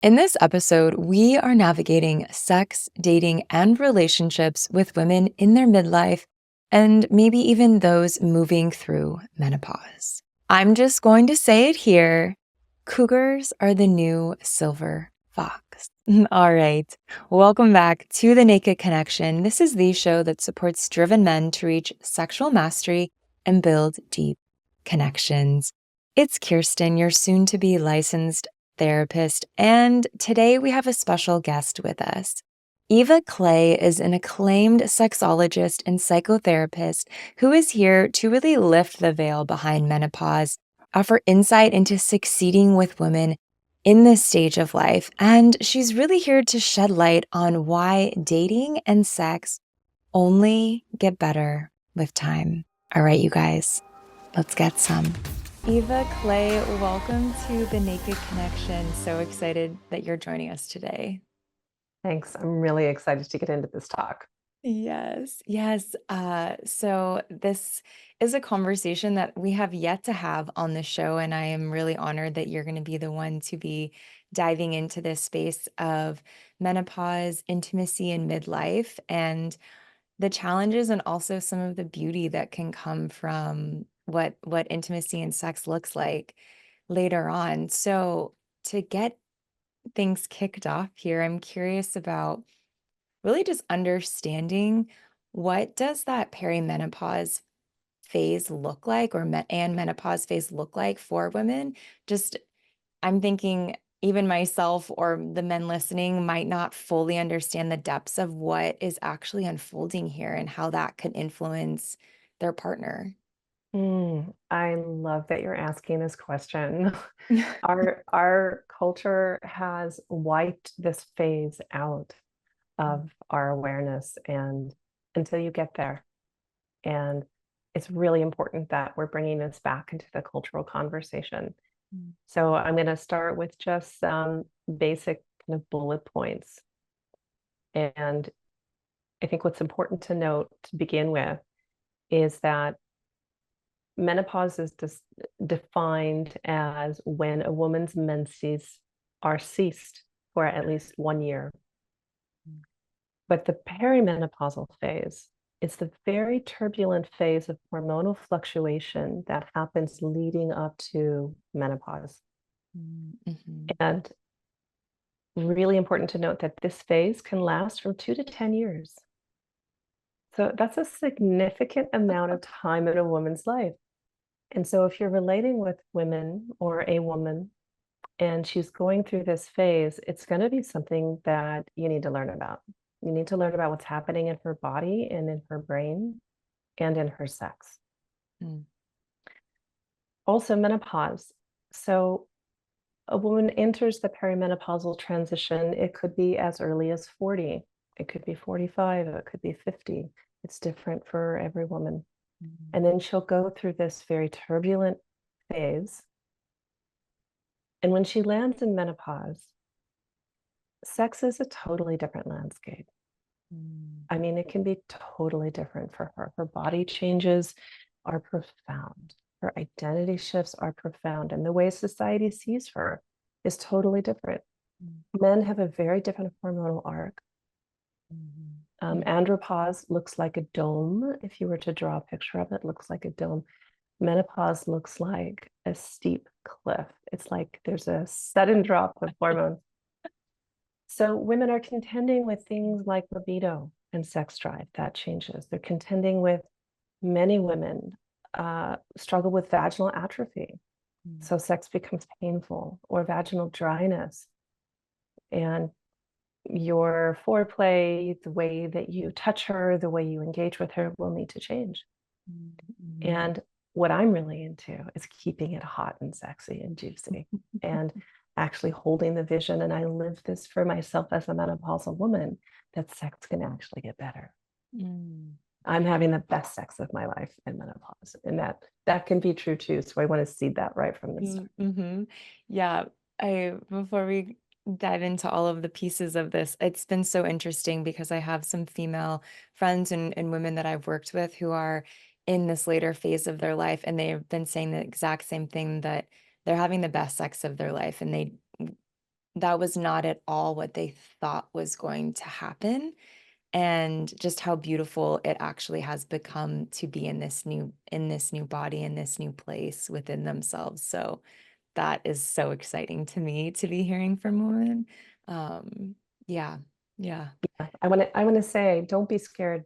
In this episode, we are navigating sex, dating, and relationships with women in their midlife and maybe even those moving through menopause. I'm just going to say it here. Cougars are the new silver fox. All right. Welcome back to The Naked Connection. This is the show that supports driven men to reach sexual mastery and build deep connections. It's Kirsten, your soon to be licensed therapist, and today we have a special guest with us. Eva Clay is an acclaimed sexologist and psychotherapist who is here to really lift the veil behind menopause, offer insight into succeeding with women in this stage of life, and she's really here to shed light on why dating and sex only get better with time. All right, you guys, let's get some. Eva Clay, welcome to The Naked Connection. So excited that you're joining us today. Thanks. I'm really excited to get into this talk. Yes, yes. So this is a conversation that we have yet to have on the show, and I am really honored that you're going to be the one to be diving into this space of menopause, intimacy, and midlife, and the challenges and also some of the beauty that can come from what intimacy and sex looks like later on. So to get things kicked off here, I'm curious about really just understanding what does that perimenopause phase look like and menopause phase look like for women? Just I'm thinking even myself or the men listening might not fully understand the depths of what is actually unfolding here and how that could influence their partner. I love that you're asking this question. Our culture has wiped this phase out of our awareness and until you get there. And it's really important that we're bringing this back into the cultural conversation. Mm. So I'm going to start with just some basic kind of bullet points. And I think what's important to note to begin with is that menopause is defined as when a woman's menses are ceased for at least 1 year. But the perimenopausal phase is the very turbulent phase of hormonal fluctuation that happens leading up to menopause. Mm-hmm. And really important to note that this phase can last from 2 to 10 years. So that's a significant amount of time in a woman's life. And so if you're relating with women or a woman and she's going through this phase, it's going to be something that you need to learn about. You need to learn about what's happening in her body and in her brain and in her sex. Mm. Also, menopause. So, a woman enters the perimenopausal transition. It could be as early as 40, it could be 45, it could be 50. It's different for every woman. And then she'll go through this very turbulent phase. And when she lands in menopause, sex is a totally different landscape. Mm. I mean, it can be totally different for her. Her body changes are profound. Her identity shifts are profound. And the way society sees her is totally different. Mm. Men have a very different hormonal arc. Mhm. Andropause looks like a dome. If you were to draw a picture of it, looks like a dome. Menopause looks like a steep cliff. It's like there's a sudden drop of hormones. So women are contending with things like libido and sex drive. That changes. They're contending with many women struggle with vaginal atrophy. Mm. So sex becomes painful or vaginal dryness. And your foreplay, the way that you touch her, the way you engage with her will need to change. Mhm. And what I'm really into is keeping it hot and sexy and juicy and actually holding the vision. And I live this for myself as a menopausal woman that sex can actually get better. Mm. I'm having the best sex of my life in menopause, and that can be true too. So I want to see that right from the start. Mm-hmm. Yeah, I before we dive into all of the pieces of this, it's been so interesting because I have some female friends and women that I've worked with who are in this later phase of their life, and they've been saying the exact same thing that they're having the best sex of their life, and that was not at all what they thought was going to happen, and just how beautiful it actually has become to be in this new body, in this new place within themselves. So that is so exciting to me to be hearing from women. Um, yeah, yeah. I want to say, don't be scared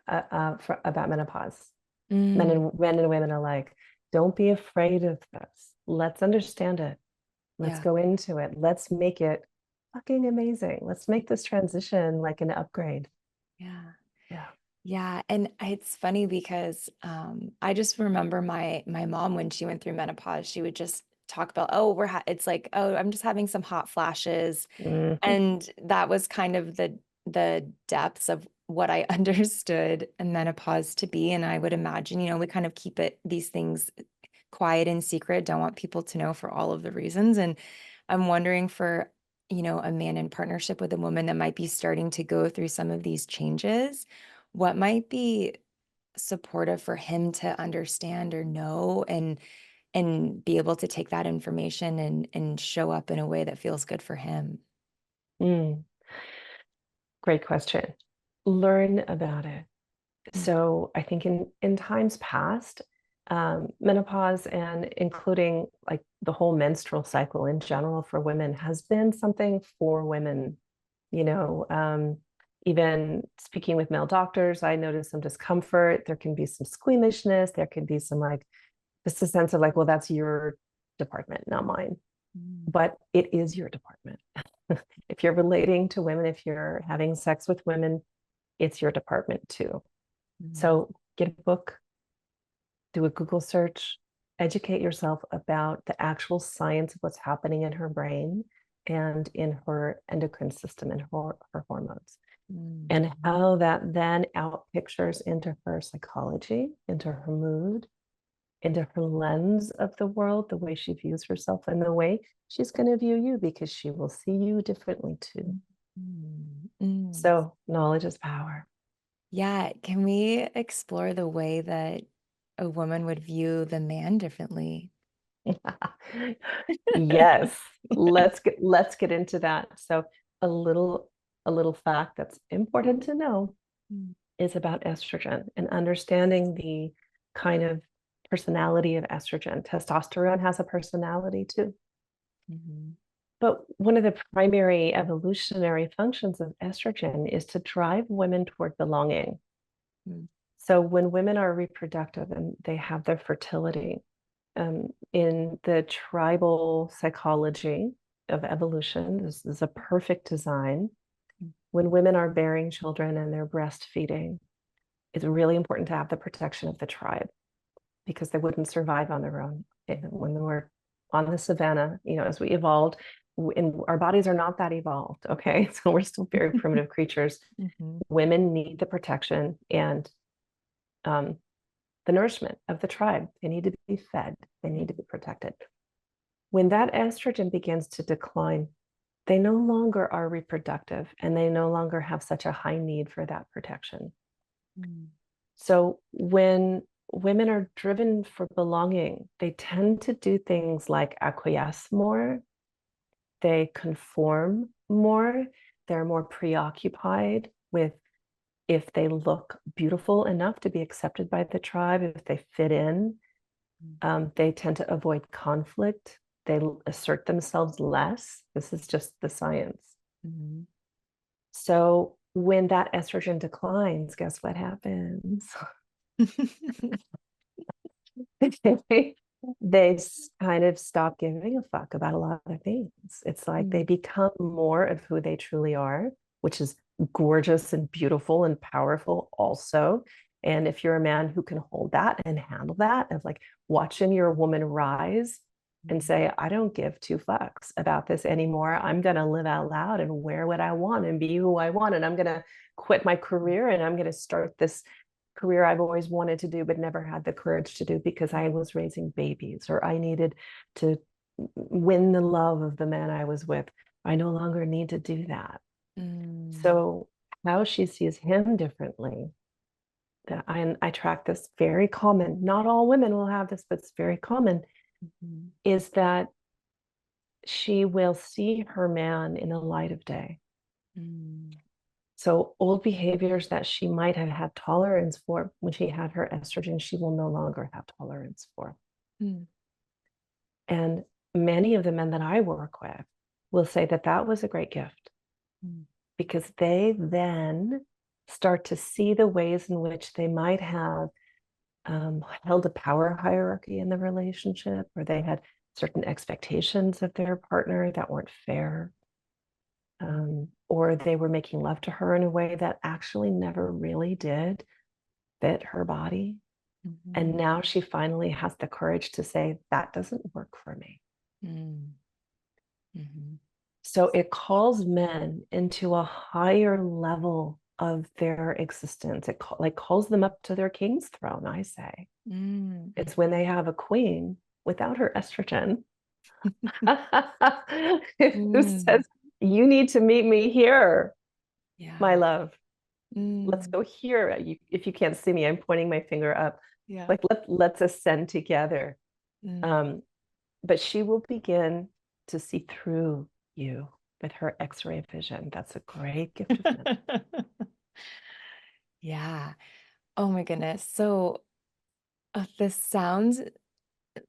about menopause. Mm, Men and women alike. Don't be afraid of this. Let's understand it. Let's yeah, go into it. Let's make it fucking amazing. Let's make this transition like an upgrade. yeah. Yeah. Yeah, and it's funny because I just remember my mom when she went through menopause, she would just talk about, oh, it's like, oh, I'm just having some hot flashes, Mhm. and that was kind of the depths of what I understood a menopause to be. And I would imagine, we kind of keep these things quiet and secret, don't want people to know for all of the reasons. And I'm wondering for, a man in partnership with a woman that might be starting to go through some of these changes, what might be supportive for him to understand or know, and be able to take that information and show up in a way that feels good for him. Mm, great question. Learn about it. Mm, So I think in times past, menopause and including like the whole menstrual cycle in general for women has been something for women. You know, even speaking with male doctors, I noticed some discomfort. There can be some squeamishness. There can be some like just a sense of like, well, that's your department, not mine. mm, But it is your department. If you're relating to women, if you're having sex with women, it's your department too. mm, So get a book, do a Google search, educate yourself about the actual science of what's happening in her brain and in her endocrine system and her hormones, mm, and how that then out pictures into her psychology, into her mood, into her lens of the world, the way she views herself, and the way she's going to view you because she will see you differently too. mm, mm. So, knowledge is power. Yeah, can we explore the way that a woman would view the man differently? Yes, let's get into that. So a little a little fact that's important to know Mm, is about estrogen and understanding the kind of personality of estrogen. Testosterone has a personality too. mhm, But one of the primary evolutionary functions of estrogen is to drive women toward belonging. mm, So when women are reproductive and they have their fertility, in the tribal psychology of evolution, this is a perfect design. mm, When women are bearing children and they're breastfeeding, it's really important to have the protection of the tribe because they wouldn't survive on their own. When they were on the savannah, as we evolved, and our bodies are not that evolved, okay? So we're still very primitive creatures. mhm, Women need the protection and um, the nourishment of the tribe. They need to be fed, they need to be protected. When that estrogen begins to decline, they no longer are reproductive and they no longer have such a high need for that protection. mm, So when women are driven for belonging, they tend to do things like acquiesce more, they conform more, they're more preoccupied with if they look beautiful enough to be accepted by the tribe, if they fit in. mm, They tend to avoid conflict. They assert themselves less. This is just the science. mhm. So when that estrogen declines, guess what happens? They kind of stop giving a fuck about a lot of things. It's like they Mm, become more of who they truly are, which is gorgeous and beautiful and powerful also. And if you're a man who can hold that and handle that, of like watching your woman rise and mm, say, I don't give two fucks about this anymore. I'm going to live out loud and wear what I want and be who I want. And I'm going to quit my career and I'm going to start this career I've always wanted to do, but never had the courage to do because I was raising babies or I needed to win the love of the man I was with. I no longer need to do that. mm, So, how she sees him differently, that I track this very common, not all women will have this, but it's very common, mhm, is that she will see her man in the light of day. Mm. So old behaviors that she might have had tolerance for when she had her estrogen, she will no longer have tolerance for. Mm. And many of the men that I work with will say that that was a great gift Mm. because they then start to see the ways in which they might have held a power hierarchy in the relationship, or they had certain expectations of their partner that weren't fair, or they were making love to her in a way that actually never really did fit her body. Mm-hmm. And now she finally has the courage to say, that doesn't work for me. Mm. Mm-hmm. So it calls men into a higher level of their existence. It like calls them up to their king's throne, I say. Mm-hmm. It's when they have a queen without her estrogen who Mm. says, you need to meet me here, my Yeah. love. Let's Mm. go here. If you can't see me, I'm pointing my finger up. Yeah. Like let's ascend together. Mm. But she will begin to see through you with her X-ray vision. That's a great gift of men. Yeah. Oh my goodness. So this sounds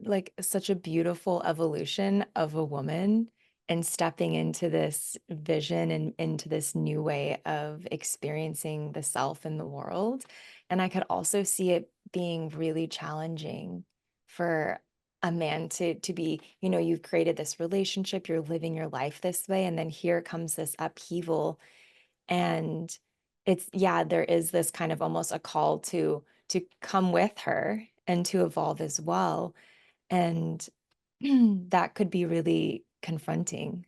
like such a beautiful evolution of a woman and stepping into this vision and into this new way of experiencing the self in the world. And I could also see it being really challenging for a man to be, you've created this relationship, you're living your life this way, and then here comes this upheaval. And it's, yeah, there is this kind of almost a call to come with her and to evolve as well. And that could be really confronting.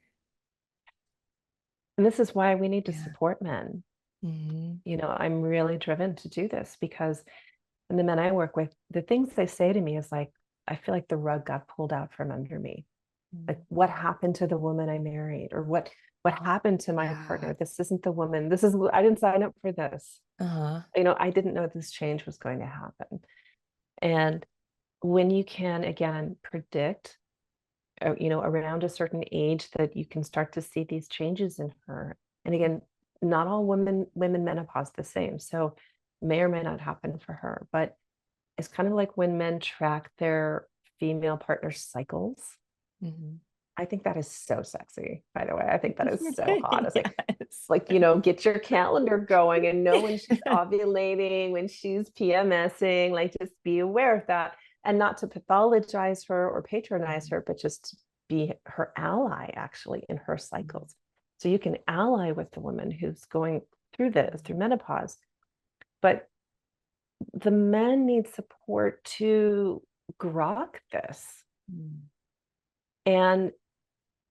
And this is why we need to Yeah. support men. Hmm. I'm really driven to do this because and the men I work with, the things they say to me is like, I feel like the rug got pulled out from under me. Like, what happened to the woman I married? Or what happened to my Yeah. partner? This isn't the woman. I didn't sign up for this. Uh-huh. I didn't know this change was going to happen. And when you can again predict, around a certain age that you can start to see these changes in her. And again, not all women menopause the same. So may or may not happen for her, but it's kind of like when men track their female partner's cycles. Hmm. I think that is so sexy, by the way. I think that is so hot. It's Yes. like, get your calendar going and know when she's ovulating, when she's PMSing, like just be aware of that and not to pathologize her or patronize her, but just to be her ally actually in her cycles. So you can ally with the woman who's going through menopause. But the men need support to grok this. Mm. And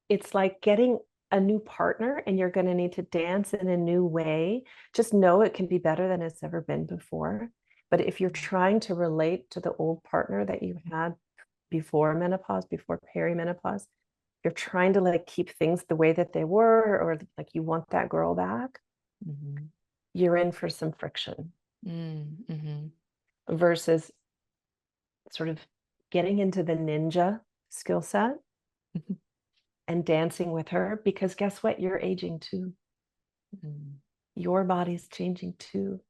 it's like getting a new partner and you're going to need to dance in a new way. Just know it can be better than it's ever been before. But if you're trying to relate to the old partner that you had before menopause, before perimenopause, you're trying to like keep things the way that they were, or like you want that girl back, Mhm. you're in for some friction Mm. Mhm. versus sort of getting into the ninja skill set and dancing with her, because guess what? You're aging too. Mm. Your body's changing too.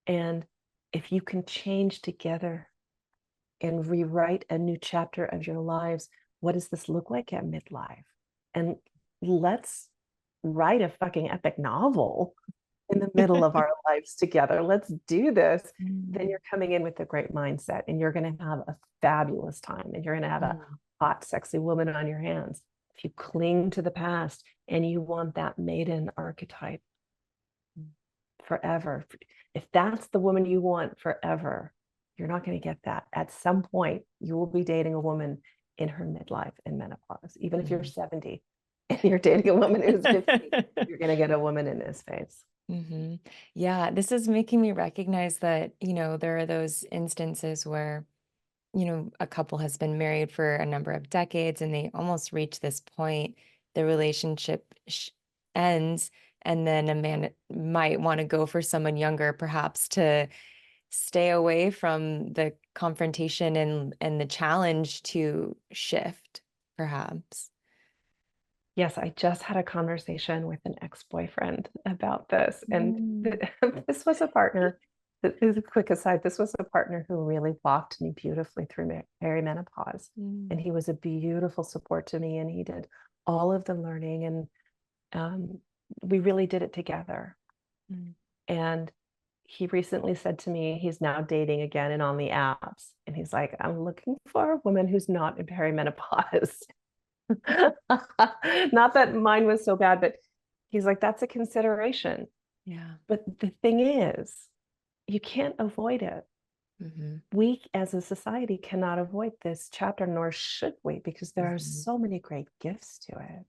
And if you can change together and rewrite a new chapter of your lives, what does this look like at midlife? And let's write a fucking epic novel in the middle of our lives together. Let's do this. Then Mm. you're coming in with a great mindset and you're going to have a fabulous time and you're going to have a Mm. hot, sexy woman on your hands. If you cling to the past and you want that maiden archetype forever, if that's the woman you want forever, you're not going to get that. At some point, you will be dating a woman in her midlife and menopause. Even if you're Mm. 70 and you're dating a woman who's 50, you're going to get a woman in this phase. Hmm. Yeah, this is making me recognize that, there are those instances where, a couple has been married for a number of decades and they almost reach this point, the relationship ends, and then a man might want to go for someone younger, perhaps to stay away from the confrontation and the challenge to shift, perhaps. Yes, I just had a conversation with an ex-boyfriend about this, and this was a partner. This is a quick aside. This was a partner who really walked me beautifully through perimenopause, and he was a beautiful support to me, and he did all of the learning, and we really did it together. And he recently said to me, he's now dating again and on the apps, and he's like, I'm looking for a woman who's not in perimenopause. Not that mine was so bad, but he's like, that's a consideration. Yeah. But the thing is, you can't avoid it. We as a society cannot avoid this chapter, nor should we, because there are so many great gifts to it.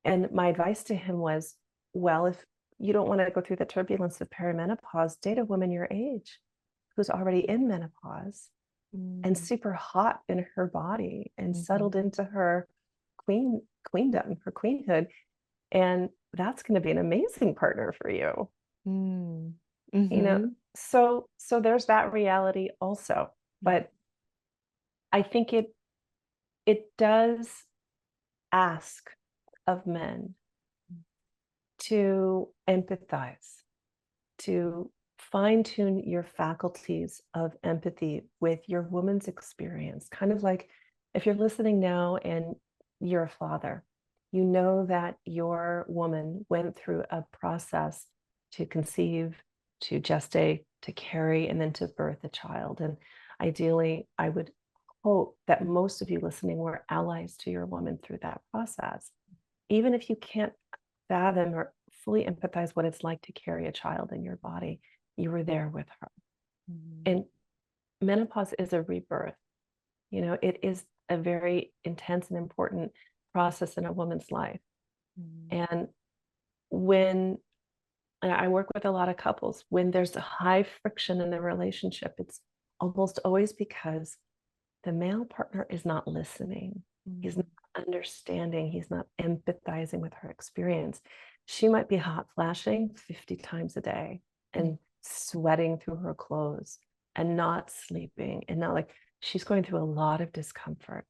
And my advice to him was, well, if you don't want to go through the turbulence of perimenopause, date a woman your age who's already in menopause and super hot in her body and settled into her queendom, her queenhood. And that's going to be an amazing partner for you. You know, so there's that reality also. But I think it does ask of men to empathize, to fine-tune your faculties of empathy with your woman's experience. Kind of like if you're listening now and you're a father, you know that your woman went through a process to conceive, to gestate, to carry, and then to birth a child. And ideally, I would hope that most of you listening were allies to your woman through that process. Even if you can't fathom or fully empathize what it's like to carry a child in your body, you were there with her. And menopause is a rebirth. You know, it is a very intense and important process in a woman's life. And when I work with a lot of couples, when there's a high friction in the relationship, it's almost always because the male partner is not listening. He's not understanding. He's not empathizing with her experience. She might be hot flashing 50 times a day and sweating through her clothes and not sleeping and not like she's going through a lot of discomfort.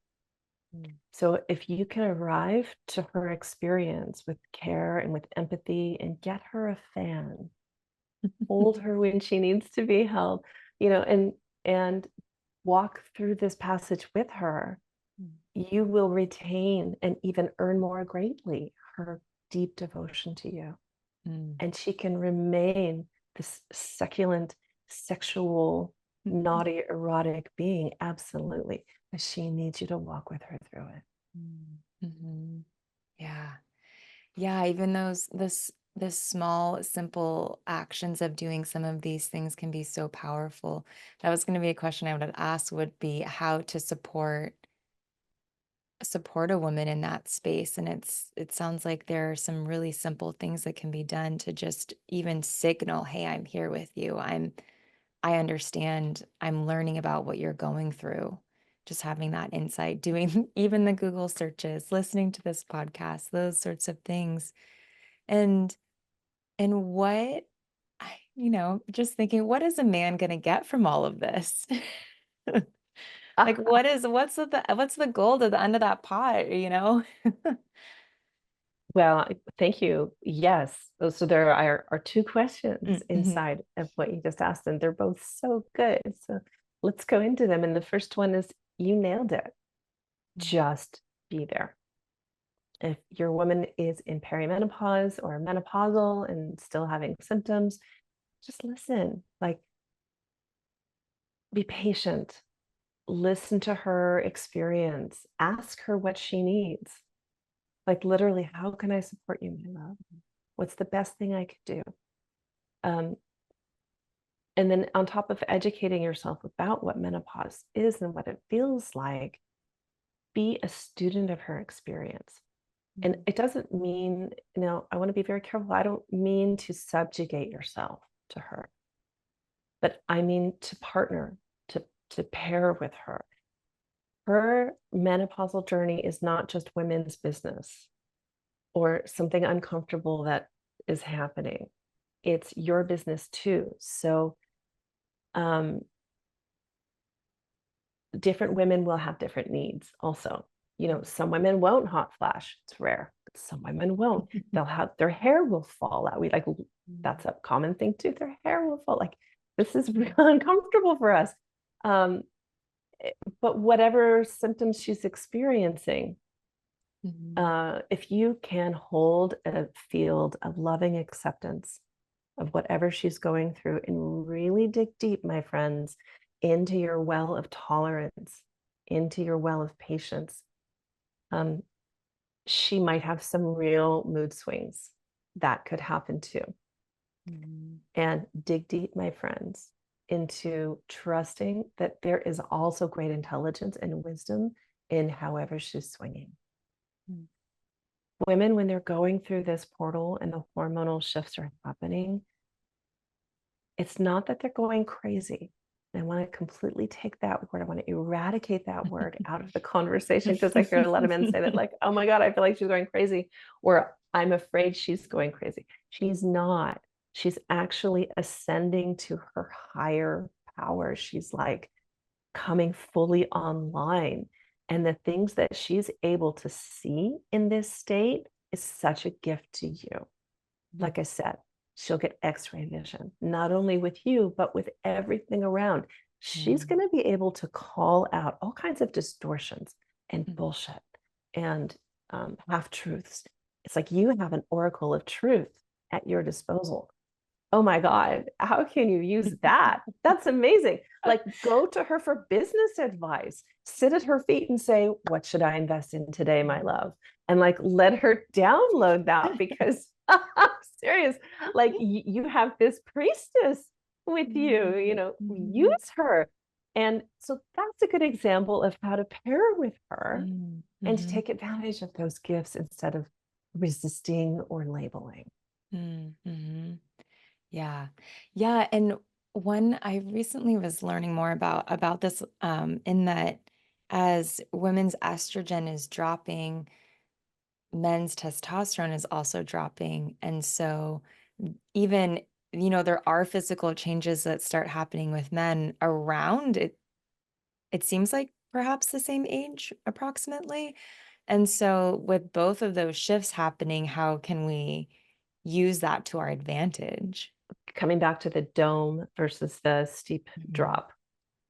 So if you can arrive to her experience with care and with empathy and get her a fan, hold her when she needs to be held, you know, and walk through this passage with her, you will retain and even earn more greatly her deep devotion to you. And she can remain this succulent, sexual, naughty, erotic being, absolutely. But she needs you to walk with her through it. Yeah. Yeah. Even this small, simple actions of doing some of these things can be so powerful. That was going to be a question I would ask, would be how to support a woman in that space. And it sounds like there are some really simple things that can be done to just even signal, hey, I'm here with you. I understand. I'm learning about what you're going through. Just having that insight, doing even the Google searches, listening to this podcast, those sorts of things. And what, just thinking, what is a man going to get from all of this? Like, what's the gold at the end of that pot, you know? Well, thank you. Yes. So there are two questions inside of what you just asked, and they're both so good. So let's go into them. And the first one is, you nailed it. Just be there. If your woman is in perimenopause or menopausal and still having symptoms, just listen. Like, be patient. Listen to her experience. Ask her what she needs. Like, literally, how can I support you, my love? What's the best thing I could do? And then on top of educating yourself about what menopause is and what it feels like, be a student of her experience. And it doesn't mean, I want to be very careful. I don't mean to subjugate yourself to her, but I mean to partner, to pair with her. Her menopausal journey is not just women's business or something uncomfortable that is happening. It's your business too. So different women will have different needs also. some women won't hot flash. It's rare. But some women won't. They'll have, their hair will fall out. That's a common thing too. Their hair will fall. Like, this is really uncomfortable for us. But whatever symptoms she's experiencing, if you can hold a field of loving acceptance of whatever she's going through and really dig deep, my friends, into your well of tolerance, into your well of patience, she might have some real mood swings that could happen too. And dig deep, my friends, into trusting that there is also great intelligence and wisdom in however she's swinging. Women, when they're going through this portal and the hormonal shifts are happening, it's not that they're going crazy. I want to completely take that word. I want to eradicate that word out of the conversation, because I hear a lot of men say that, like, oh my God, I feel like she's going crazy, or I'm afraid she's going crazy. She's not. She's actually ascending to her higher power. She's like coming fully online. And the things that she's able to see in this state is such a gift to you. Like I said, she'll get X-ray vision, not only with you, but with everything around. She's going to be able to call out all kinds of distortions and bullshit and half-truths. It's like you have an oracle of truth at your disposal. Oh my God, how can you use that? That's amazing. Like, go to her for business advice, sit at her feet and say, what should I invest in today, my love? And like, let her download that, because I'm serious. Like, you have this priestess with you, use her. And so that's a good example of how to pair with her and to take advantage of those gifts instead of resisting or labeling. Yeah. Yeah. And one, I recently was learning more about this, in that as women's estrogen is dropping, men's testosterone is also dropping. And so even, there are physical changes that start happening with men around it. It seems like perhaps the same age approximately. And so with both of those shifts happening, how can we use that to our advantage? Coming back to the dome versus the steep drop.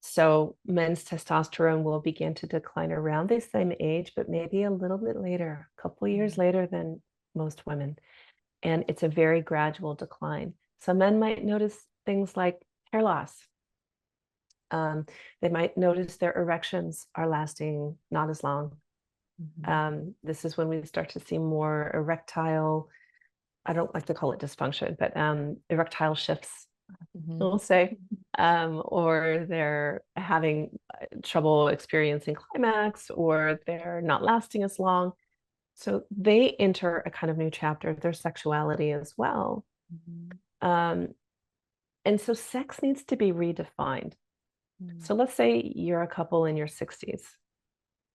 So men's testosterone will begin to decline around the same age, but maybe a little bit later, a couple of years later than most women. And it's a very gradual decline. So men might notice things like hair loss. They might notice their erections are lasting not as long. This is when we start to see more erectile, I don't like to call it dysfunction, but erectile shifts, we'll say, or they're having trouble experiencing climax, or they're not lasting as long. So they enter a kind of new chapter of their sexuality as well. And so sex needs to be redefined. So let's say you're a couple in your 60s.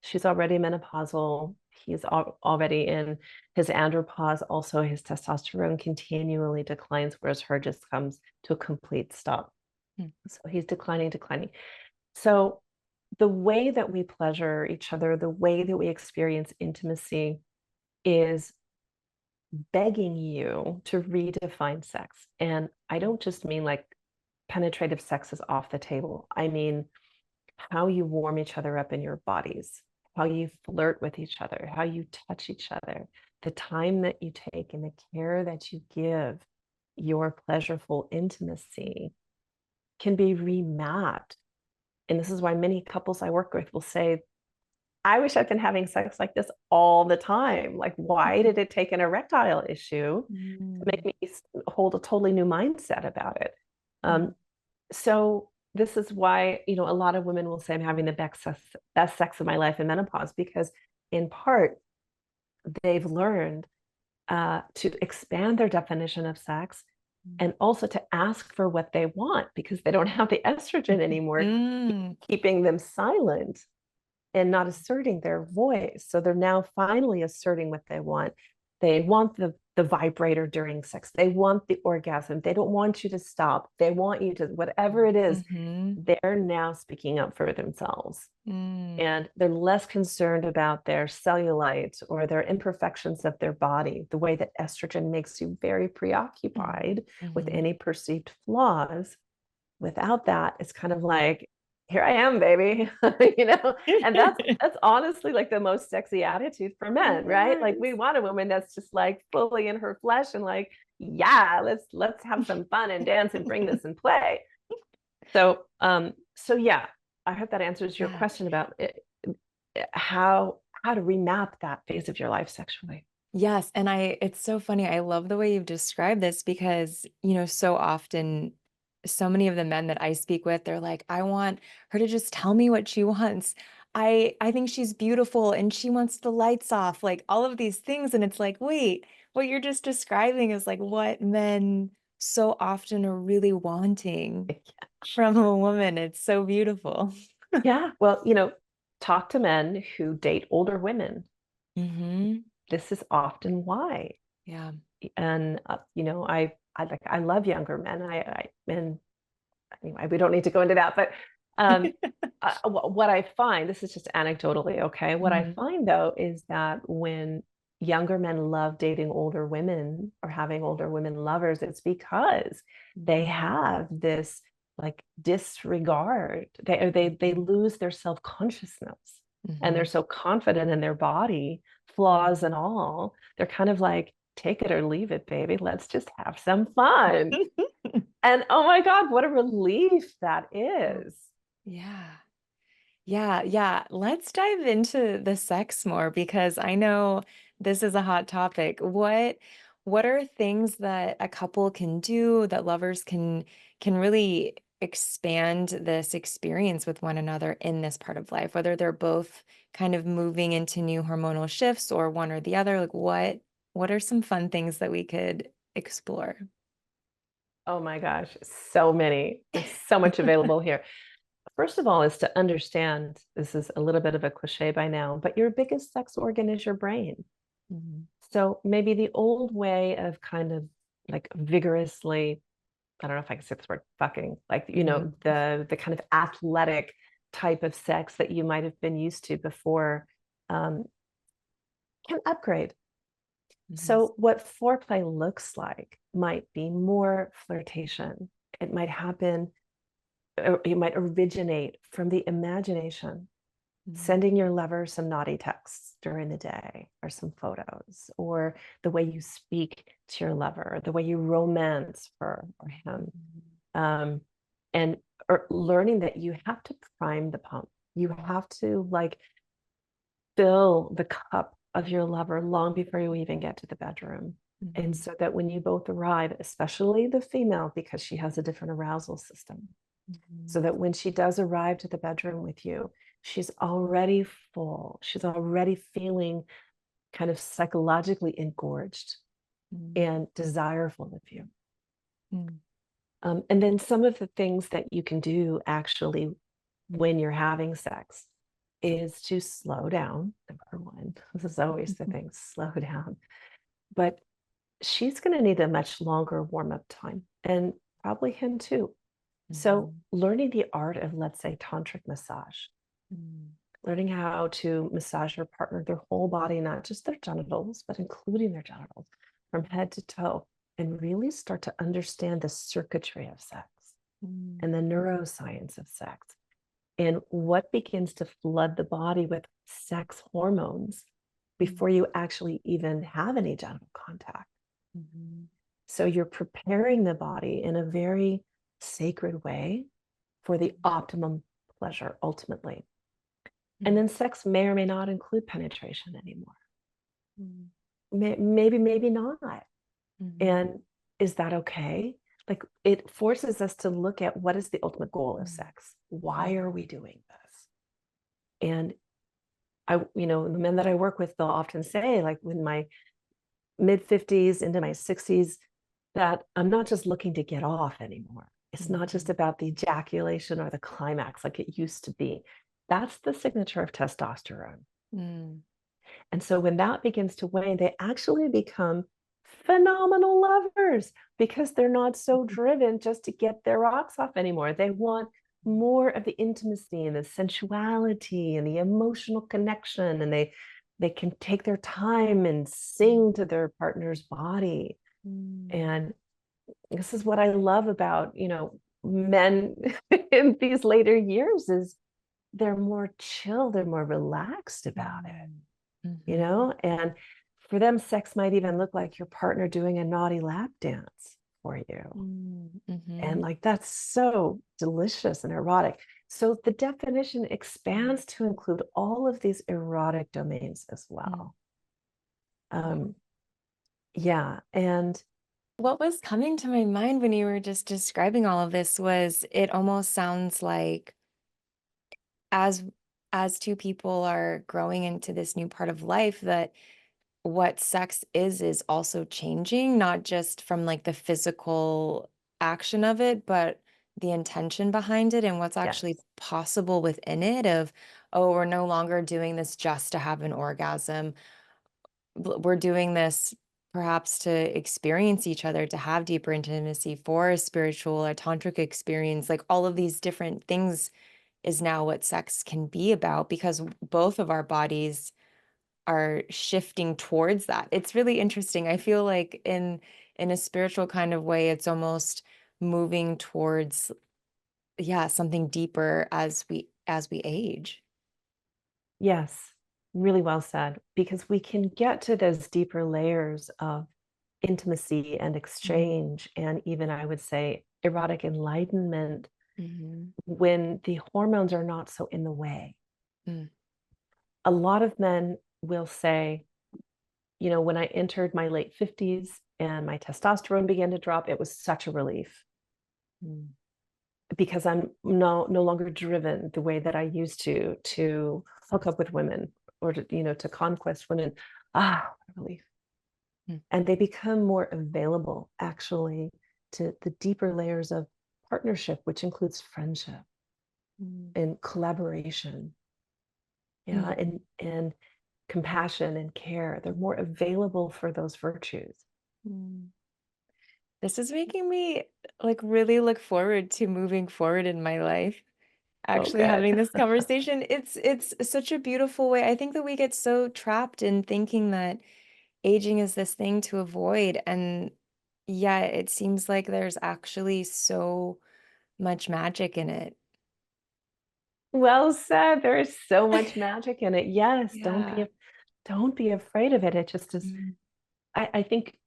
She's already menopausal. He's already in his andropause. Also, his testosterone continually declines, whereas her just comes to a complete stop. So he's declining. So the way that we pleasure each other, the way that we experience intimacy, is begging you to redefine sex. And I don't just mean like penetrative sex is off the table. I mean how you warm each other up in your bodies, how you flirt with each other, how you touch each other, the time that you take and the care that you give your pleasureful intimacy can be remapped. And this is why many couples I work with will say, I wish I'd been having sex like this all the time. Like, why did it take an erectile issue to make me hold a totally new mindset about it? So this is why, a lot of women will say, I'm having the best sex of my life in menopause, because in part, they've learned to expand their definition of sex and also to ask for what they want, because they don't have the estrogen anymore, keeping them silent and not asserting their voice. So they're now finally asserting what they want. They want the the vibrator during sex. They want the orgasm. They don't want you to stop. They want you to, whatever it is, they're now speaking up for themselves. And they're less concerned about their cellulite or their imperfections of their body, the way that estrogen makes you very preoccupied with any perceived flaws. Without that, it's kind of like, here I am, baby, and that's honestly like the most sexy attitude for men, right? Like we want a woman that's just like fully in her flesh and like, yeah, let's have some fun and dance and bring this and play. So yeah, I hope that answers your question about how to remap that phase of your life sexually. Yes, and it's so funny. I love the way you've described this because, so often so many of the men that I speak with, they're like, I want her to just tell me what she wants. I think she's beautiful and she wants the lights off, like all of these things. And it's like, wait, what you're just describing is like what men so often are really wanting from a woman. It's so beautiful. Yeah. Well, talk to men who date older women. This is often why. Yeah. And I love younger men. And anyway, we don't need to go into that, but what I find, this is just anecdotally, okay? What I find though is that when younger men love dating older women or having older women lovers, it's because they have this like disregard. They lose their self-consciousness and they're so confident in their body, flaws and all. They're kind of like, take it or leave it, baby. Let's just have some fun. And oh my God, what a relief that is. Yeah. Yeah. Yeah. Let's dive into the sex more because I know this is a hot topic. What are things that a couple can do that lovers can really expand this experience with one another in this part of life, whether they're both kind of moving into new hormonal shifts or one or the other? Like what are some fun things that we could explore? Oh my gosh, so many. There's so much available here. First of all, is to understand this is a little bit of a cliche by now, but your biggest sex organ is your brain. So maybe the old way of kind of like vigorously, I don't know if I can say this word, fucking, like, the kind of athletic type of sex that you might have been used to before can upgrade. So what foreplay looks like might be more flirtation. It might happen, or it might originate from the imagination, sending your lover some naughty texts during the day or some photos, or the way you speak to your lover, the way you romance her or him. And or learning that you have to prime the pump. You have to like fill the cup of your lover long before you even get to the bedroom. And so that when you both arrive, especially the female, because she has a different arousal system, so that when she does arrive to the bedroom with you, she's already full. She's already feeling kind of psychologically engorged and desireful of you. And then some of the things that you can do actually when you're having sex is to slow down. Number one, this is always the thing, slow down. But she's going to need a much longer warm-up time, and probably him too. So learning the art of, let's say, tantric massage, learning how to massage your partner, their whole body, not just their genitals, but including their genitals from head to toe, and really start to understand the circuitry of sex and the neuroscience of sex and what begins to flood the body with sex hormones before you actually even have any genital contact. So you're preparing the body in a very sacred way for the optimum pleasure ultimately. And then sex may or may not include penetration anymore. Maybe not. And is that okay? Like, it forces us to look at what is the ultimate goal of sex? Why are we doing this? And the men that I work with, they'll often say, like, in my mid 50s into my 60s, that I'm not just looking to get off anymore. It's not just about the ejaculation or the climax like it used to be. That's the signature of testosterone. And so when that begins to wane, they actually become phenomenal lovers because they're not so driven just to get their rocks off anymore. They want more of the intimacy and the sensuality and the emotional connection, and they can take their time and sing to their partner's body. And this is what I love about, men in these later years is they're more chill, they're more relaxed about it, and for them, sex might even look like your partner doing a naughty lap dance for you. And like, that's so delicious and erotic. So the definition expands to include all of these erotic domains as well. Yeah. And what was coming to my mind when you were just describing all of this was it almost sounds like as two people are growing into this new part of life, that what sex is also changing, not just from like the physical action of it, but the intention behind it and what's actually yes, possible within it of, oh, we're no longer doing this just to have an orgasm. We're doing this perhaps to experience each other, to have deeper intimacy, for a spiritual, a tantric experience, like all of these different things is now what sex can be about because both of our bodies are shifting towards that. It's really interesting. I feel like in a spiritual kind of way, it's almost moving towards, yeah, something deeper as we age. yes, really well said, because we can get to those deeper layers of intimacy and exchange, and even I would say erotic enlightenment Mm-hmm. when the hormones are not so in the way. Mm. A lot of men will say, when I entered my late 50s and my testosterone began to drop, it was such a relief Mm. because I'm no longer driven the way that I used to hook up with women or to conquest women. What a relief. Mm. And they become more available actually to the deeper layers of partnership, which includes friendship Mm. and collaboration. Yeah, and compassion and care. They're more available for those virtues. Mm. This is making me like really look forward to moving forward in my life. Oh, Actually good. having this conversation, it's such a beautiful way. I think that we get so trapped in thinking that aging is this thing to avoid, and yeah, it seems like there's actually so much magic in it. Well said. There is so much magic in it. Yes, Yeah. don't be afraid of it. It just is. Mm. I think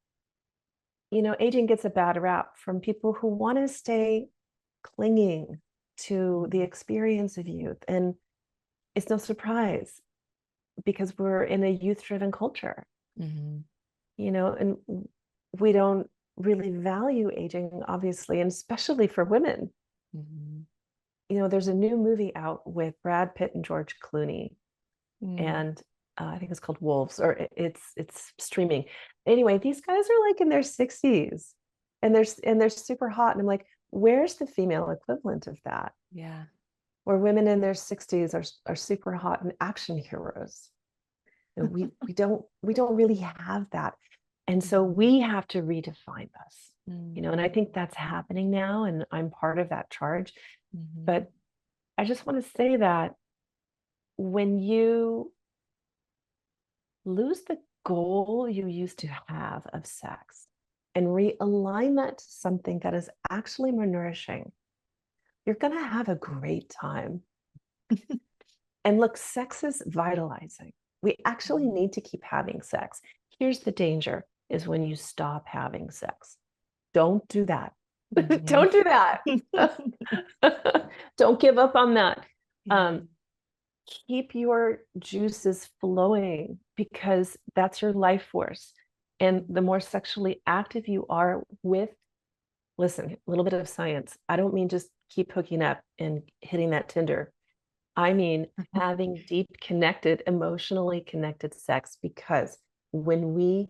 aging gets a bad rap from people who want to stay clinging to the experience of youth, and it's no surprise because we're in a youth-driven culture, Mm-hmm. and we don't really value aging, obviously, and especially for women. Mm-hmm. There's a new movie out with Brad Pitt and George Clooney, Mm. and I think it's called Wolves, or it's streaming. Anyway, these guys are like in their 60s, and they're super hot, and I'm like, where's the female equivalent of that? Yeah. Where women in their 60s are super hot and action heroes. We don't really have that, and so we have to redefine this. Mm. And I think that's happening now, and I'm part of that charge. Mm-hmm. But I just want to say that when you lose the goal you used to have of sex and realign that to something that is actually more nourishing, you're going to have a great time. And look, sex is vitalizing. We actually need to keep having sex. Here's the danger is when you stop having sex. Don't do that. Mm-hmm. Don't do that. Don't give up on that. Yeah. Keep your juices flowing because that's your life force. And the more sexually active you are with, listen, a little bit of science. I don't mean just keep hooking up and hitting that Tinder. I mean having deep, connected, emotionally connected sex, because when we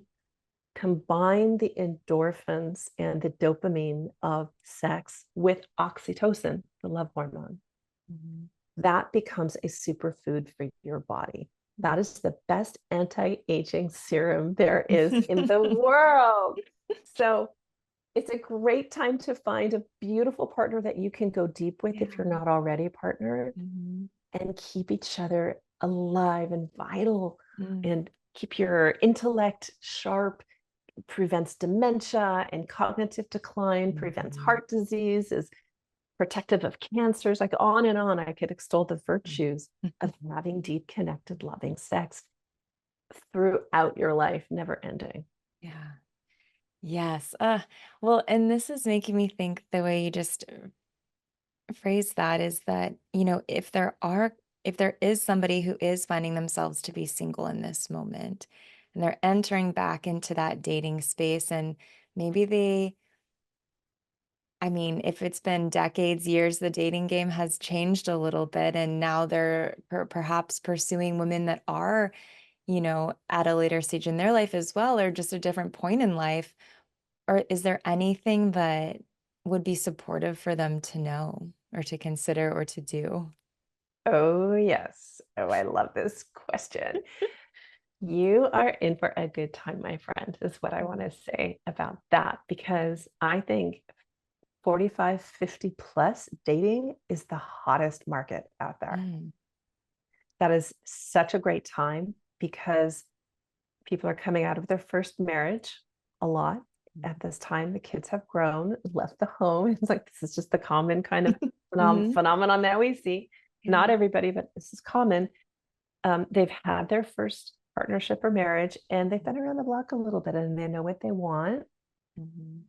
combine the endorphins and the dopamine of sex with oxytocin, the love hormone, Mm-hmm. that becomes a superfood for your body. That is the best anti-aging serum there is in the world. So it's a great time to find a beautiful partner that you can go deep with if you're not already a partner, and keep each other alive and vital, and keep your intellect sharp, prevents dementia and cognitive decline, prevents heart disease, is protective of cancers, like on and on. I could extol the virtues of having deep, connected, loving sex throughout your life, never ending. Yeah. Yes. Well, and this is making me think the way you just phrase that is that, if there is somebody who is finding themselves to be single in this moment and they're entering back into that dating space and maybe if it's been decades, years, the dating game has changed a little bit and now they're perhaps pursuing women that are, at a later stage in their life as well, or just a different point in life. Or is there anything that would be supportive for them to know or to consider or to do? Oh, yes. Oh, I love this question. You are in for a good time, my friend, is what I want to say about that, because I think 45, 50 plus dating is the hottest market out there. Mm, That is such a great time because people are coming out of their first marriage a lot at this time. The kids have grown, left the home. It's like this is just the common kind of mhm. phenomenon that we see. Not Yeah. everybody, but this is common. They've had their first partnership or marriage, and they've been around the block a little bit, and they know what they want, Mhm.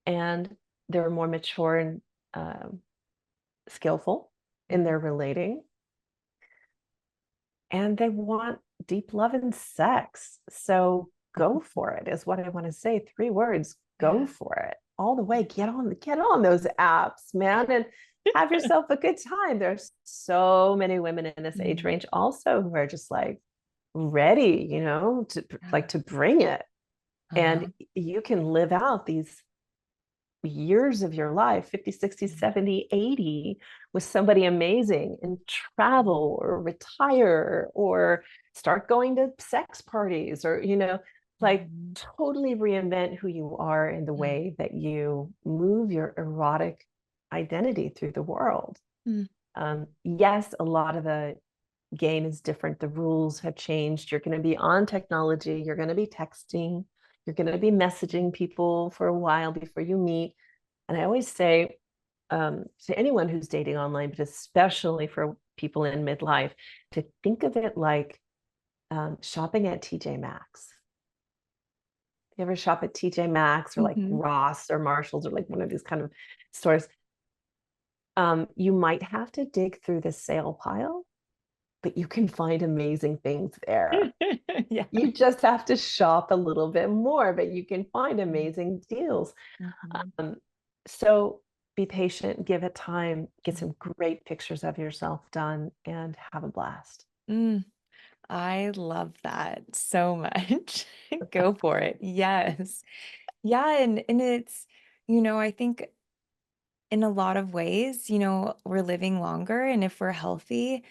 and they're more mature and skillful in Mhm. their relating, and they want deep love and sex. So go for it is what I want to say. 3 words: go Yeah. for it all the way. Get on those apps, man, and have yourself a good time. There's so many women in this age Mm. range also who are just like ready, Yeah. to bring it. Uh-huh. And you can live out these years of your life, 50, 60, Mm. 70, 80, with somebody amazing, and travel or retire or start going to sex parties, or like Mhm. totally reinvent who you are in the Mm. way that you move your erotic identity through the world. Mm. Yes, a lot of the game is different. The rules have changed. You're going to be on technology. You're going to be texting. You're going to be messaging people for a while before you meet. And I always say to anyone who's dating online, but especially for people in midlife, to think of it like shopping at TJ Maxx. You ever shop at TJ Maxx or like Mhm. Ross or Marshalls or like one of these kind of stores? You might have to dig through the sale pile, but you can find amazing things there. Yeah. You just have to shop a little bit more, but you can find Mm. amazing deals. Mhm. Um, so be patient, give it time, get Mm. some great pictures of yourself done, and have a blast. Mm. I love that so much. Go for it. Yes. Yeah, and it's, I think in a lot of ways, we're living longer and if we're healthy,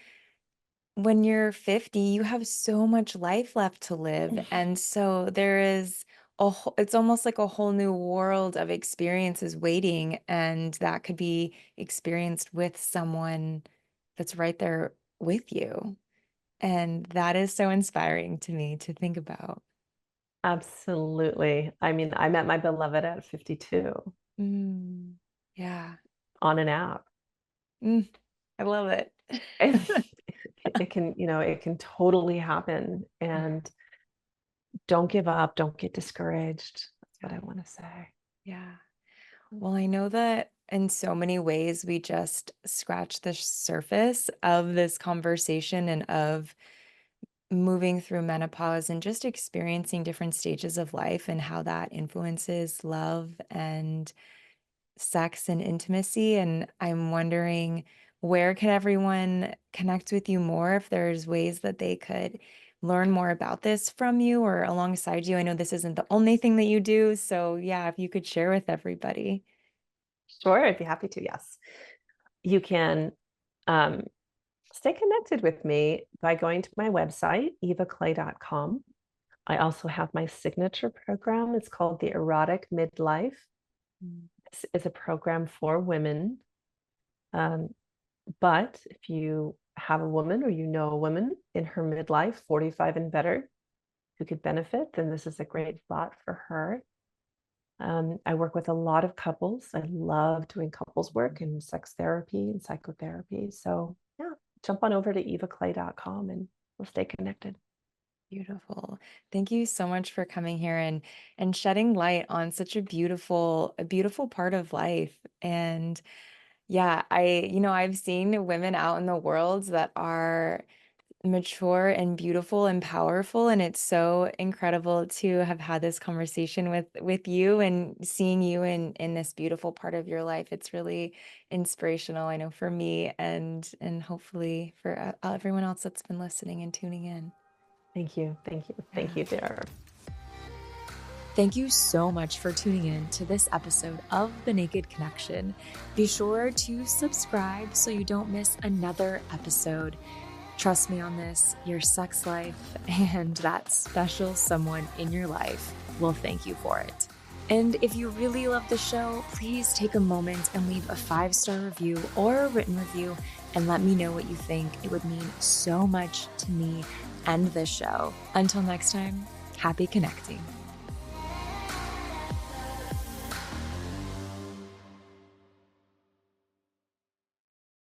when you're 50, you have so much life left to live. And so there is it's almost like a whole new world of experiences waiting, and that could be experienced with someone that's right there with you. And that is so inspiring to me to think about. Absolutely. I mean, I met my beloved at 52 Mm, yeah. on an app. Mm, I love it. And it can totally happen. Yeah. And don't give up, don't get discouraged. That's what Yeah. I want to say. Yeah. Well, I know that in so many ways we just scratch the surface of this conversation and of moving through menopause and just experiencing different stages of life and how that influences love and sex and intimacy. And I'm wondering, where can everyone connect with you more if there's ways that they could learn more about this from you or alongside you? I know this isn't the only thing that you do. So, yeah, if you could share with everybody. Sure, I'd be happy to. Yes. You can um, Stay connected with me by going to my website, evaclay.com. I also have my signature program. It's called the Erotic Midlife. This is a program for women. But if you have a woman or you know a woman in her midlife, 45 and better, who could benefit, then this is a great spot for her. I work with a lot of couples. I love doing couples work and sex therapy and psychotherapy. So yeah, jump on over to evaclay.com and we'll stay connected. Beautiful. Thank you so much for coming here and shedding light on such a beautiful part of life. And yeah, I've seen women out in the world that are mature and beautiful and powerful, and it's so incredible to have had this conversation with you and seeing you in this beautiful part of your life. It's really inspirational, I know, for me and hopefully for everyone else that's been listening and tuning in. Thank you. Thank you. Thank Yeah. you, Dara. Thank you so much for tuning in to this episode of The Naked Connection. Be sure to subscribe so you don't miss another episode. Trust me on this, your sex life and that special someone in your life will thank you for it. And if you really love the show, please take a moment and leave a 5-star review or a written review and let me know what you think. It would mean so much to me and this show. Until next time, happy connecting.